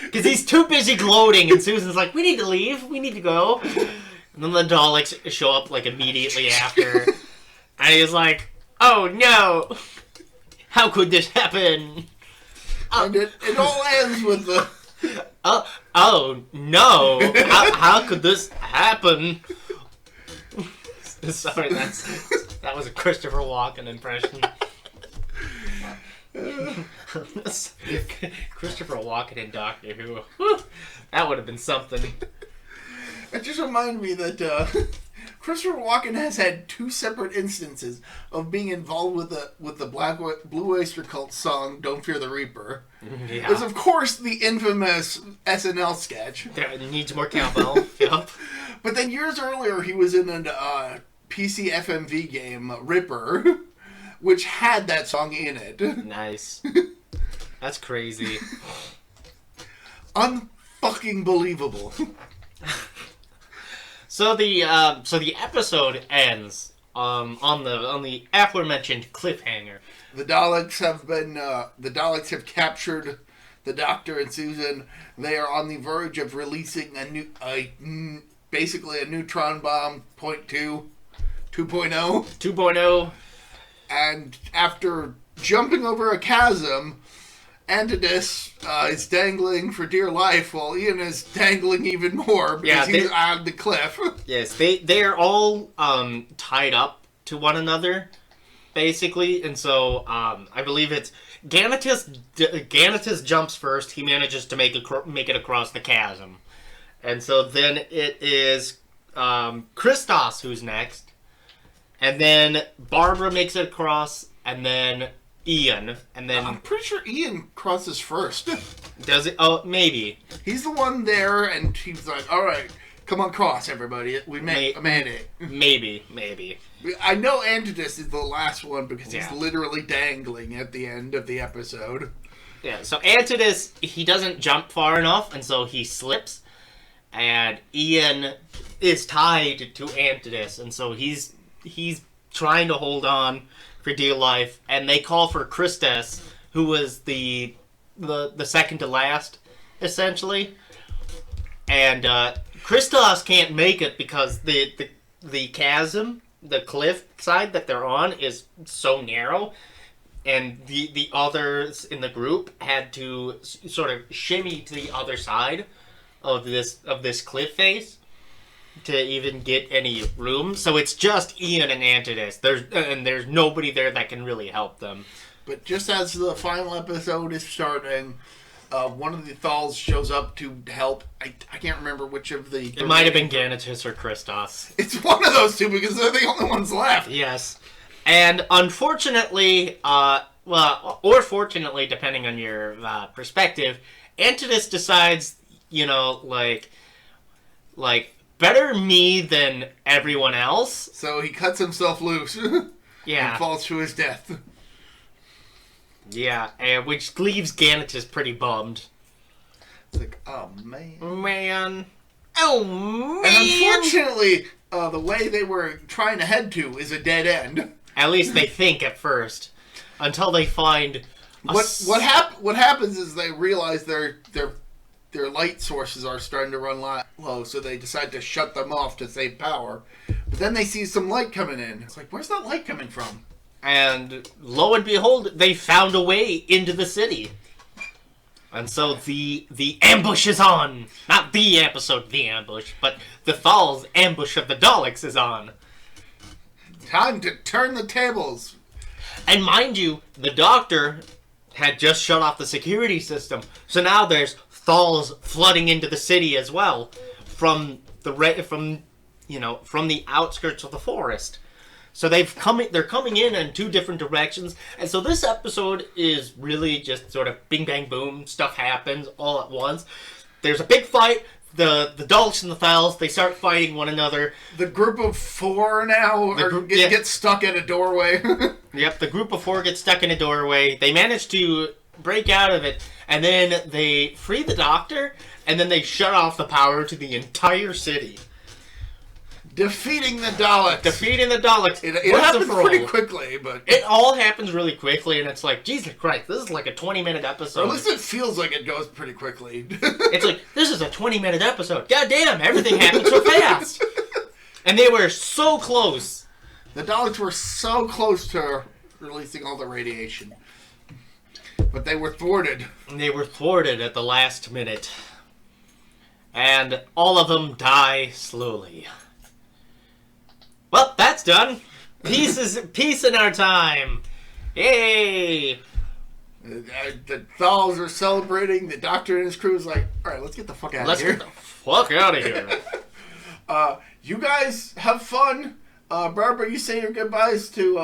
Because he's too busy gloating, and Susan's like, we need to leave, we need to go. And then the Daleks show up, like, immediately after. And he's like, oh no! How could this happen? And it all ends with the... Oh no! How could this happen? Sorry, that was a Christopher Walken impression. Christopher Walken in Doctor Who. Whew, that would have been something. It just reminded me that Christopher Walken has had two separate instances of being involved with the Blue Oyster Cult song "Don't Fear the Reaper." Yeah. There's of course the infamous SNL sketch. There needs more cowbell. Yep. But then years earlier, he was in a PC FMV game, Ripper, which had that song in it. Nice. That's crazy. Unfucking believable. So the episode ends on the aforementioned cliffhanger. The Daleks have captured the Doctor and Susan. They are on the verge of releasing basically a neutron bomb, 2.0. 2.0. And after jumping over a chasm, Antidus is dangling for dear life while Ian is dangling even more because he's on the cliff. Yes, they're all tied up to one another, basically, and so I believe it's Ganatus jumps first. He manages to make it across the chasm, and so then it is Christos who's next, and then Barbara makes it across, and then Ian, and then... I'm pretty sure Ian crosses first. Does it? Oh, maybe. He's the one there, and he's like, alright, come on, cross, everybody. We made it. Maybe. I know Antidus is the last one because he's literally dangling at the end of the episode. Yeah, so Antidus, he doesn't jump far enough, and so he slips, and Ian is tied to Antidus, and so he's trying to hold on for dear life, and they call for Christos, who was the second to last, essentially. And Christos can't make it because the chasm, the cliff side that they're on, is so narrow, and the others in the group had to sort of shimmy to the other side of this cliff face. to even get any room. So it's just Ian and Antidus. There's nobody there that can really help them. But just as the final episode is starting, one of the Thals shows up to help. I can't remember which of the... It might have been Ganatus or Christos. It's one of those two because they're the only ones left. Yes. And unfortunately, or fortunately, depending on your perspective, Antidus decides, better me than everyone else. So he cuts himself loose. Yeah. And falls to his death. Yeah, which leaves Ganatus pretty bummed. It's like, oh, man. Man. Oh, man. And unfortunately, the way they were trying to head to is a dead end. At least they think at first. Until they find... What happens is they realize their light sources are starting to run low, so they decide to shut them off to save power. But then they see some light coming in. It's like, where's that light coming from? And lo and behold, they found a way into the city. And so the ambush is on. Not the episode, the ambush, but the Thal's ambush of the Daleks is on. Time to turn the tables. And mind you, the Doctor had just shut off the security system. So now there's Thals flooding into the city as well from the outskirts of the forest. So they're coming in two different directions. And so this episode is really just sort of bing bang boom, stuff happens all at once. There's a big fight. The Daleks and the Thals, they start fighting one another. The group of four now get stuck in a doorway. Yep, the group of four gets stuck in a doorway. They manage to break out of it, and then they free the Doctor, and then they shut off the power to the entire city. Defeating the Daleks. It happens pretty quickly, but... It all happens really quickly, and it's like, Jesus Christ, this is like a 20-minute episode. Or at least it feels like it goes pretty quickly. It's like, this is a 20-minute episode. God damn, everything happened so fast. And they were so close. The Daleks were so close to releasing all the radiation. But they were thwarted. They were thwarted at the last minute. And all of them die slowly. Well, that's done. Peace in our time. Yay! The Thals are celebrating. The Doctor and his crew is like, all right, let's get the fuck out of here. Let's get the fuck out of here. You guys have fun. Barbara, you say your goodbyes to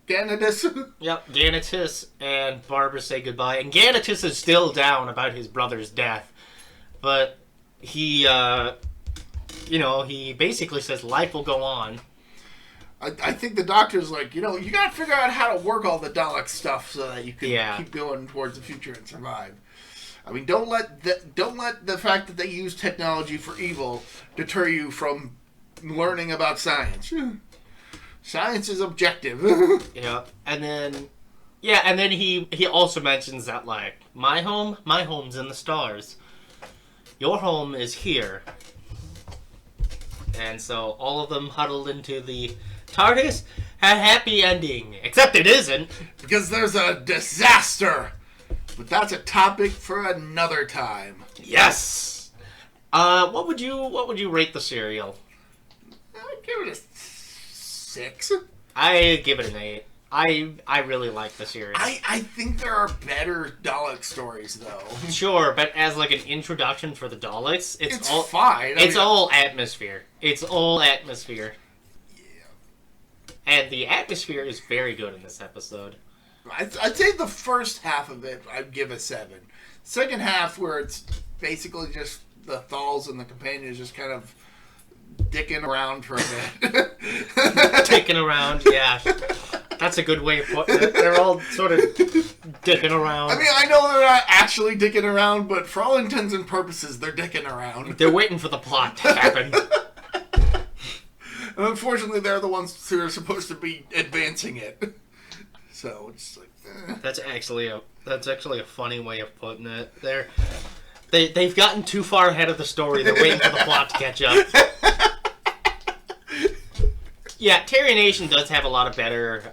Ganatus. Yep, Ganatus and Barbara say goodbye. And Ganatus is still down about his brother's death. But he basically says life will go on. I think the Doctor's like, you gotta figure out how to work all the Dalek stuff so that you can keep going towards the future and survive. I mean, don't let the fact that they use technology for evil deter you from learning about science. Science is objective. Yeah, and then he also mentions that, like, my home's in the stars. Your home is here. And so all of them huddled into the TARDIS. A happy ending. Except it isn't. Because there's a disaster. But that's a topic for another time. Yes! What would you rate the serial? I'd give it a 6. I give it an 8. I really like the series. I think there are better Dalek stories, though. Sure, but as like an introduction for the Daleks, it's all fine. It's all atmosphere. It's all atmosphere. Yeah. And the atmosphere is very good in this episode. I'd say the first half of it, I'd give a 7. Second half, where it's basically just the Thals and the companions just kind of dicking around for a bit. Dicking around, yeah. That's a good way of putting it. They're all sort of dicking around. I mean, I know they're not actually dicking around, but for all intents and purposes, they're dicking around. They're waiting for the plot to happen. And unfortunately, they're the ones who are supposed to be advancing it. So it's like, That's actually a funny way of putting it. They've gotten too far ahead of the story. They're waiting for the plot to catch up. Yeah, Terry Nation does have a lot of better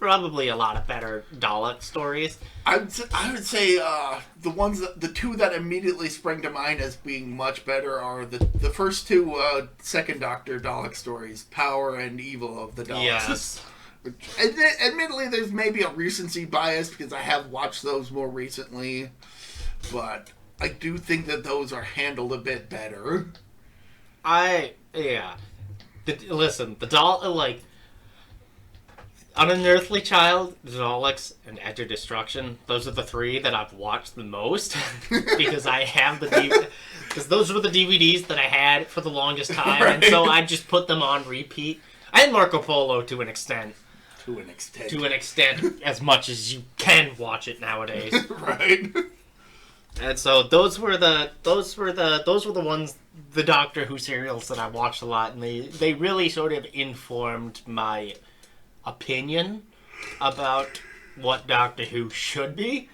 probably a lot of better Dalek stories. I would say the two that immediately spring to mind as being much better are the first two Second Doctor Dalek stories, Power and Evil of the Daleks. Yes. Admittedly, there's maybe a recency bias because I have watched those more recently, but I do think that those are handled a bit better. Listen, the Dalek, like, Unearthly Child, the Daleks, and Enter Destruction, those are the three that I've watched the most because I have because those were the DVDs that I had for the longest time, right. And so I just put them on repeat. And Marco Polo to an extent. To an extent, as much as you can watch it nowadays. Right. And so those were the ones, the Doctor Who serials that I watched a lot, and they really sort of informed my opinion about what Doctor Who should be.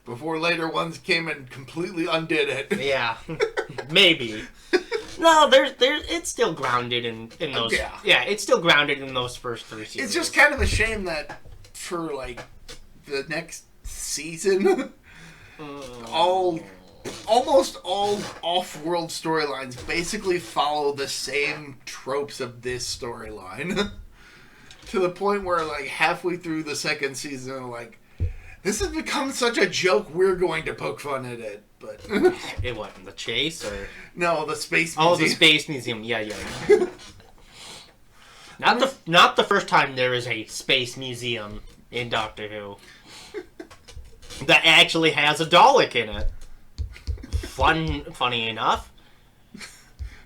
Before later ones came and completely undid it. Yeah, maybe. No, it's still grounded in those. Yeah, it's still grounded in those first three seasons. It's just kind of a shame that for like the next season, almost all off-world storylines basically follow the same tropes of this storyline. To the point where, like, halfway through the second season, like, this has become such a joke, we're going to poke fun at it. But it wasn't the chase, or no, the space museum. Oh, the space museum. Yeah. Not the first time there is a space museum in Doctor Who that actually has a Dalek in it. Funny enough.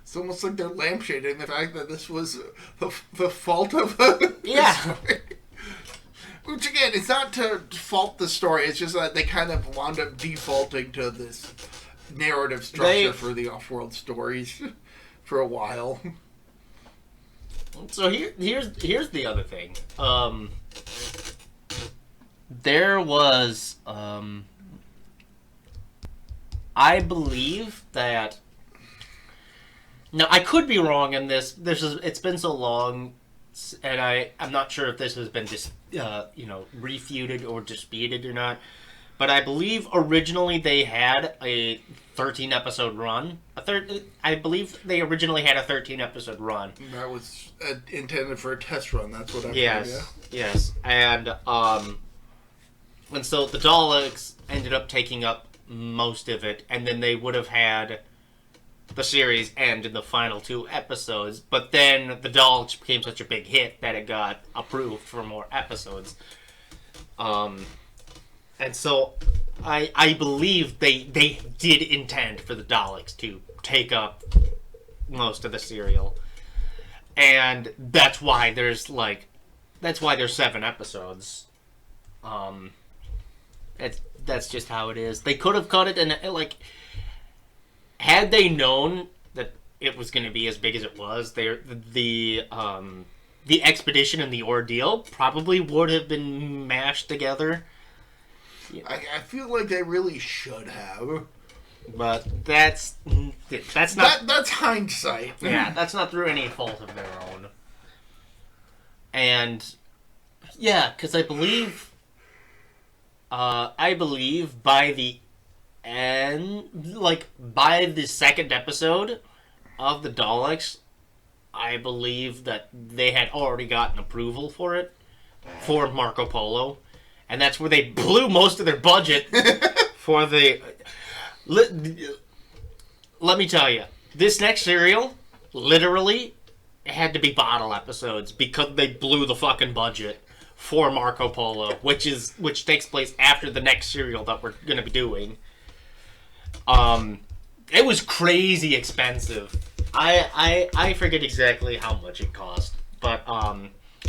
It's almost like they're lampshading the fact that this was the fault of yeah. Story. Which, again, it's not to fault the story. It's just that they kind of wound up defaulting to this narrative structure for the off-world stories for a while. So here's the other thing. There was, I believe that. Now, I could be wrong in this. It's been so long, and I'm not sure if this has been refuted or disputed or not. But I believe originally they had a 13-episode run. I believe they originally had a 13-episode run. That was intended for a test run. That's what I heard. Yes, and so the Daleks ended up taking up most of it, and then they would have had the series end in the final 2 episodes, but then the Daleks became such a big hit that it got approved for more episodes. And so I believe they did intend for the Daleks to take up most of the serial. And that's why there's 7 episodes. That's just how it is. They could have cut it and had they known that it was going to be as big as it was, the expedition and the ordeal probably would have been mashed together. I feel like they really should have. But that's not... That's hindsight. Yeah, that's not through any fault of their own. And, yeah, because I believe by the end, by the second episode of the Daleks, I believe that they had already gotten approval for it, for Marco Polo, and that's where they blew most of their budget for the... Let me tell you, this next serial, literally, had to be bottle episodes because they blew the fucking budget for Marco Polo, which takes place after the next serial that we're going to be doing. It was crazy expensive. I forget exactly how much it cost, but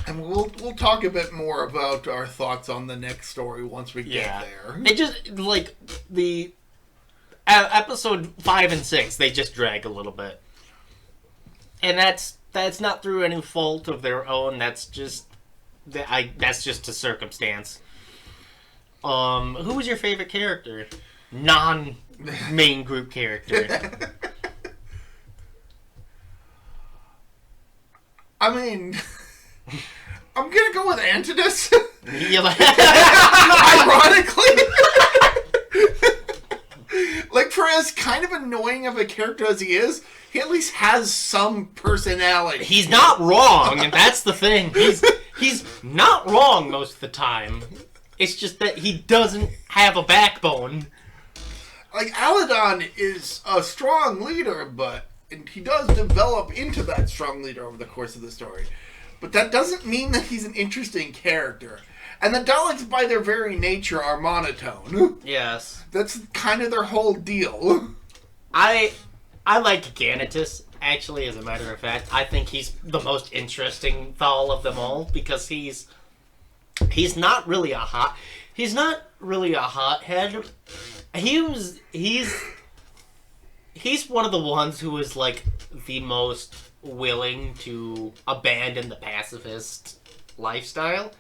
and we'll talk a bit more about our thoughts on the next story once we get there. It just the episode 5 and 6, they just drag a little bit, and that's not through any fault of their own. That's just a circumstance. Who was your favorite character? Non-main group character. I mean, I'm gonna go with Antidus. Ironically. Like, for as kind of annoying of a character as he is, he at least has some personality. He's not wrong, and that's the thing. He's not wrong most of the time. It's just that he doesn't have a backbone. Like, Aladon is a strong leader, and he does develop into that strong leader over the course of the story. But that doesn't mean that he's an interesting character. And the Daleks, by their very nature, are monotone. Yes. That's kind of their whole deal. I like Ganatus, actually, as a matter of fact. I think he's the most interesting Thal of them all, because he's not really a hothead. He's one of the ones who is like the most willing to abandon the pacifist lifestyle.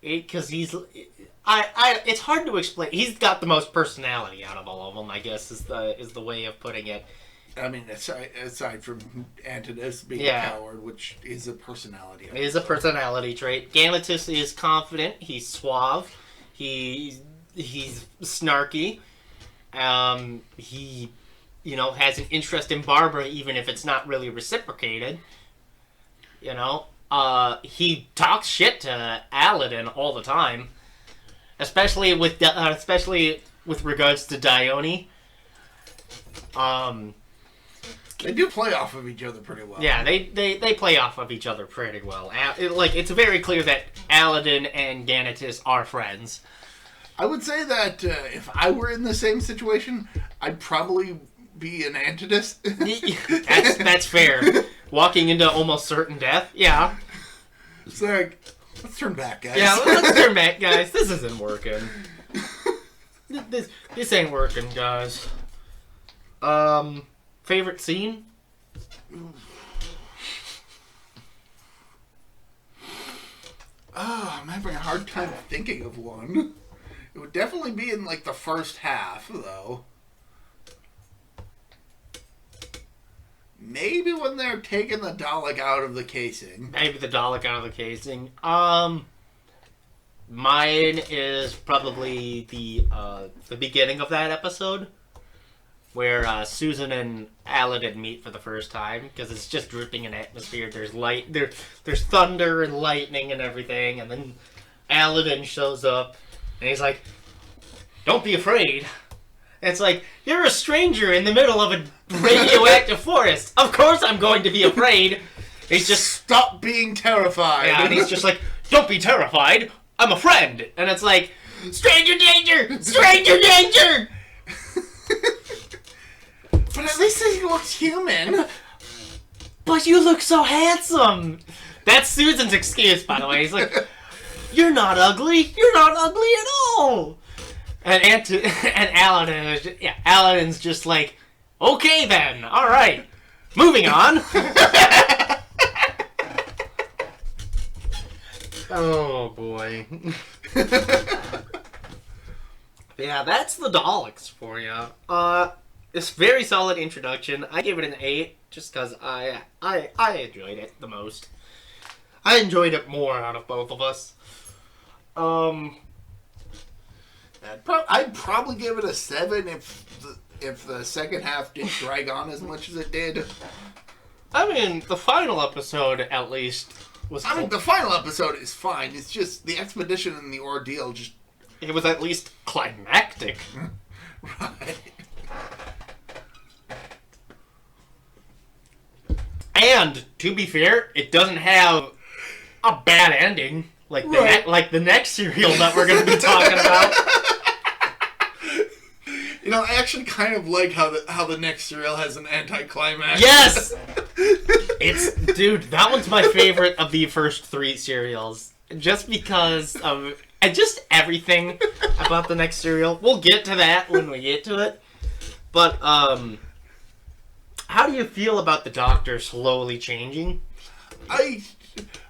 Because it's hard to explain. He's got the most personality out of all of them, I guess, is the way of putting it. I mean, aside from Antidus being a coward, which is a personality. It is a personality trait. Ganatus is confident. He's suave. He's snarky. He, has an interest in Barbara, even if it's not really reciprocated. He talks shit to Aladdin all the time, especially with regards to Dione. They do play off of each other pretty well. Yeah, they play off of each other pretty well. It's very clear that Aladdin and Ganatus are friends. I would say that if I were in the same situation, I'd probably be an Antidus. That's fair. Walking into almost certain death, yeah. It's like, let's turn back, guys. Yeah, let's turn back, guys. This isn't working. This ain't working, guys. Favorite scene? I'm having a hard time thinking of one. It would definitely be in, like, the first half, though. Maybe when they're taking the Dalek out of the casing. Maybe the Dalek out of the casing. Mine is probably the beginning of that episode, where Susan and Aladdin meet for the first time, because it's just dripping in atmosphere. There's light, there's thunder and lightning and everything, and then Aladdin shows up, and he's like, "Don't be afraid." And it's like, you're a stranger in the middle of a radioactive forest. Of course I'm going to be afraid. He's just, stop being terrified. Yeah, and he's just like, "Don't be terrified. I'm a friend." And it's like, stranger danger! Stranger danger! But at least he looks human. But you look so handsome. That's Susan's excuse, by the way. He's like, "You're not ugly. You're not ugly at all." And Aladdin's just like, "Okay then. All right. Moving on." Oh boy. Yeah, that's the Daleks for you. It's very solid introduction. I give it an 8 just because I enjoyed it the most. I enjoyed it more out of both of us. I'd probably give it a 7 if the second half didn't drag on as much as it did. I mean, the final episode at least was. I mean, the final episode is fine. It's just the expedition and the ordeal. It was at least climactic. Right. And to be fair, it doesn't have a bad ending like the next serial that we're going to be talking about. I actually kind of like how the next serial has an anticlimax. Yes! Dude, that one's my favorite of the first 3 serials. Just because of... And just everything about the next serial. We'll get to that when we get to it. But, how do you feel about the Doctor slowly changing? I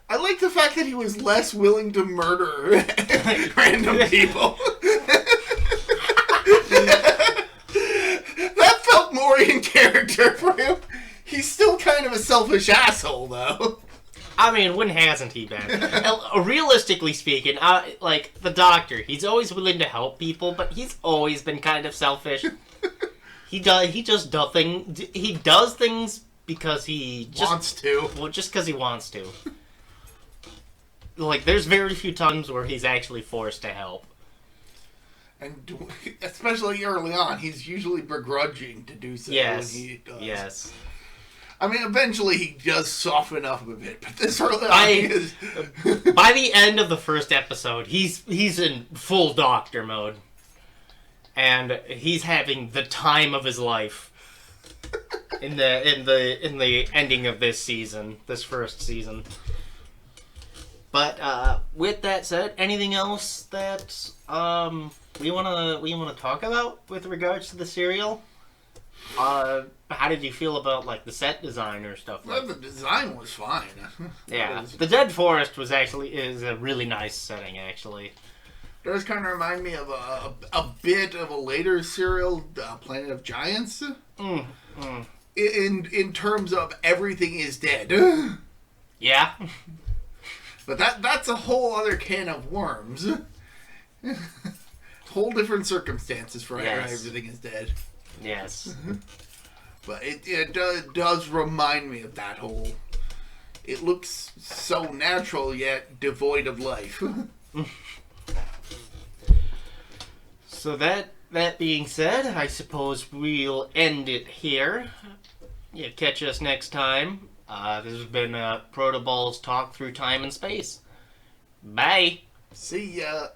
like the fact that he was less willing to murder random people. That felt more in character for him. He's still kind of a selfish asshole, though. I mean, when hasn't he been? Realistically speaking, like, the Doctor, he's always willing to help people, but he's always been kind of selfish. He does things because he just... Wants to. Well, just because he wants to. Like, there's very few times where he's actually forced to help. And especially early on, he's usually begrudging to do so Yes. when he does. Yes. I mean, eventually he does soften up a bit, but this early on he is... By the end of the first episode, he's in full Doctor mode. And he's having the time of his life. In the ending of this season, this first season. But with that said, anything else that we wanna talk about with regards to the serial? How did you feel about like the set design or stuff? Well, the design was fine. Yeah, the Dead Forest is a really nice setting actually. It does kind of remind me of a bit of a later serial, Planet of Giants. In terms of everything is dead. Yeah. But that's a whole other can of worms. Whole different circumstances for everything is dead. Yes. But it does remind me of that whole... It looks so natural yet devoid of life. So that being said, I suppose we'll end it here. Yeah, catch us next time. This has been ProtoBalls Talk Through Time and Space. Bye. See ya.